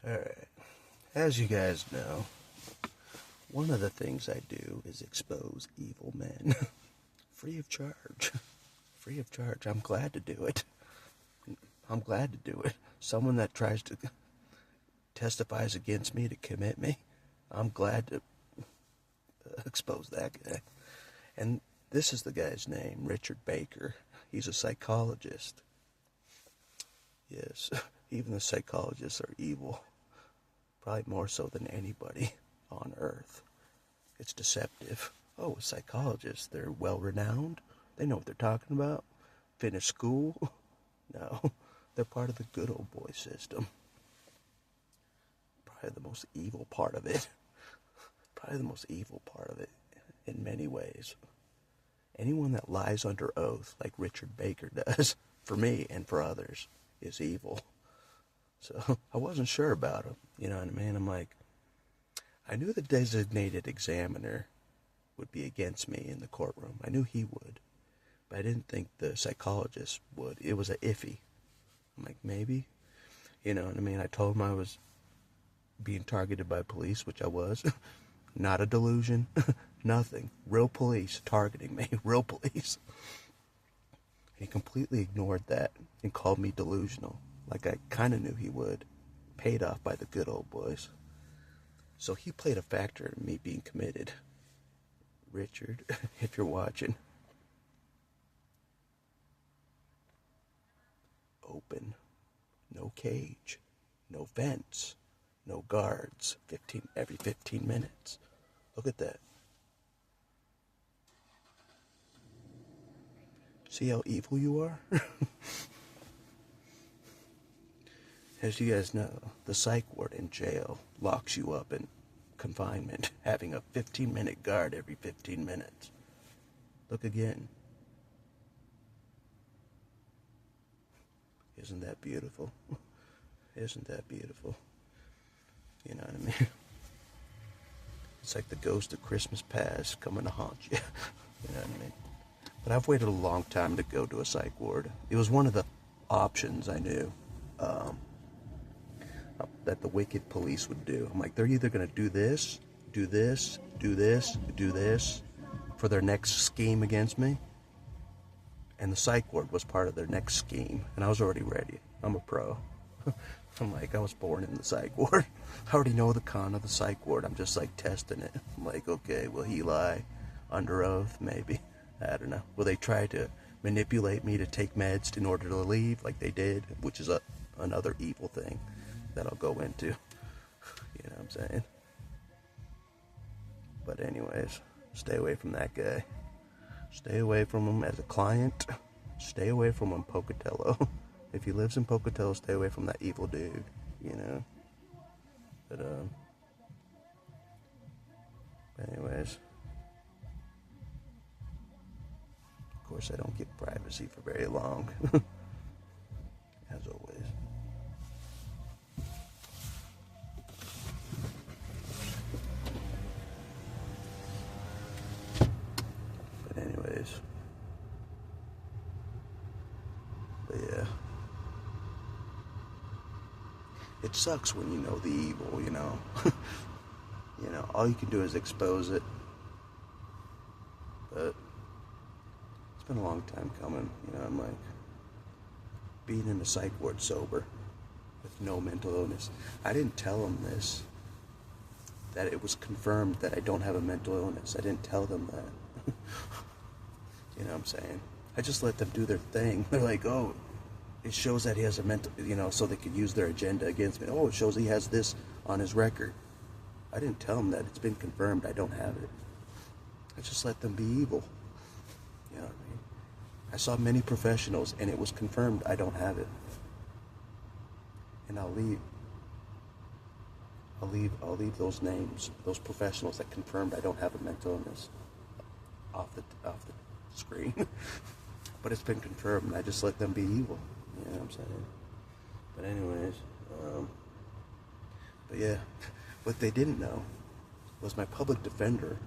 Alright, as you guys know, one of the things I do is expose evil men. Free of charge. Free of charge. I'm glad to do it. I'm glad to do it. Someone that tries to testifies against me to commit me, I'm glad to expose that guy. And this is the guy's name, Richard Baker. He's a psychologist. Yes, even the psychologists are evil. Probably more so than anybody on Earth. It's deceptive. Oh, a psychologist. They're well-renowned. They know what they're talking about. Finished school. No, they're part of the good old boy system. Probably the most evil part of it. Probably the most evil part of it in many ways. Anyone that lies under oath, like Richard Baker does, for me and for others, is evil. So I wasn't sure about him, you know what I mean? I'm like, I knew the designated examiner would be against me in the courtroom. I knew he would, but I didn't think the psychologist would. It was a iffy. I'm like, maybe, you know what I mean? I told him I was being targeted by police, which I was. Not a delusion, nothing. Real police targeting me, real police. He completely ignored that and called me delusional. Like I kind of knew he would. Paid off by the good old boys. So he played a factor in me being committed. Richard, if you're watching. Open. No cage. No fence. No guards. Every 15 minutes. Look at that. See how evil you are? As you guys know, the psych ward in jail locks you up in confinement, having a 15-minute guard every 15 minutes. Look again. Isn't that beautiful? Isn't that beautiful? You know what I mean? It's like the ghost of Christmas past coming to haunt you. You know what I mean? But I've waited a long time to go to a psych ward. It was one of the options I knew. That the wicked police would do. I'm like, they're either going to do this, do this, do this, do this for their next scheme against me. And the psych ward was part of their next scheme. And I was already ready. I'm a pro. I'm like, I was born in the psych ward. I already know the con of the psych ward. I'm just like testing it. I'm like, okay, will he lie under oath? Maybe. I don't know. Will they try to manipulate me to take meds in order to leave like they did? Which is another evil thing that I'll go into. You know what I'm saying? But anyways, stay away from that guy. Stay away from him as a client. Stay away from him, Pocatello. If he lives in Pocatello, stay away from that evil dude, you know? But, anyways. Of course, I don't get privacy for very long. As always. But yeah. It sucks when you know the evil, you know. You know, all you can do is expose it. But it's been a long time coming, you know. I'm like, being in the psych ward sober with no mental illness. I didn't tell them this, that it was confirmed that I don't have a mental illness. I didn't tell them that. You know what I'm saying? I just let them do their thing. They're like, oh, it shows that he has a mental, you know, so they could use their agenda against me. Oh, it shows he has this on his record. I didn't tell them that. It's been confirmed I don't have it. I just let them be evil. You know what I mean? I saw many professionals, and it was confirmed I don't have it. And I'll leave those names, those professionals that confirmed I don't have a mental illness, off the screen. But it's been confirmed, and I just let them be evil. You know what I'm saying? But anyways, but yeah, what they didn't know was my public defender,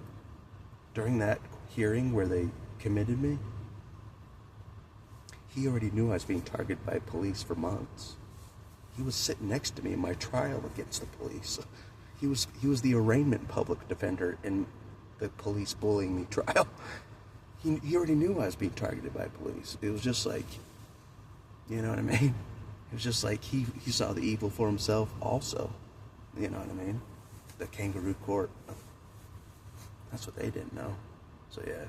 during that hearing where they committed me, he already knew I was being targeted by police for months. He was sitting next to me in my trial against the police. He was the arraignment public defender in the police bullying me trial. He already knew I was being targeted by police. It was just like, you know what I mean? It was just like he saw the evil for himself also. You know what I mean? The kangaroo court. That's what they didn't know. So yeah,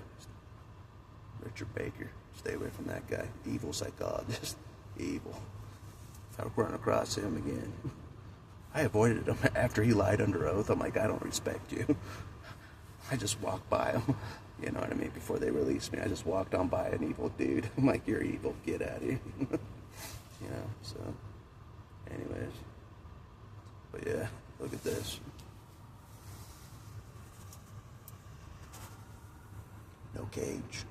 Richard Baker. Stay away from that guy. Evil psychologist. Evil. If I run across him again, I avoided him after he lied under oath. I'm like, I don't respect you. I just walked by him. You know what I mean? Before they released me, I just walked on by an evil dude. I'm like, you're evil. Get out of here. You know, so, anyways. But yeah, look at this. No cage.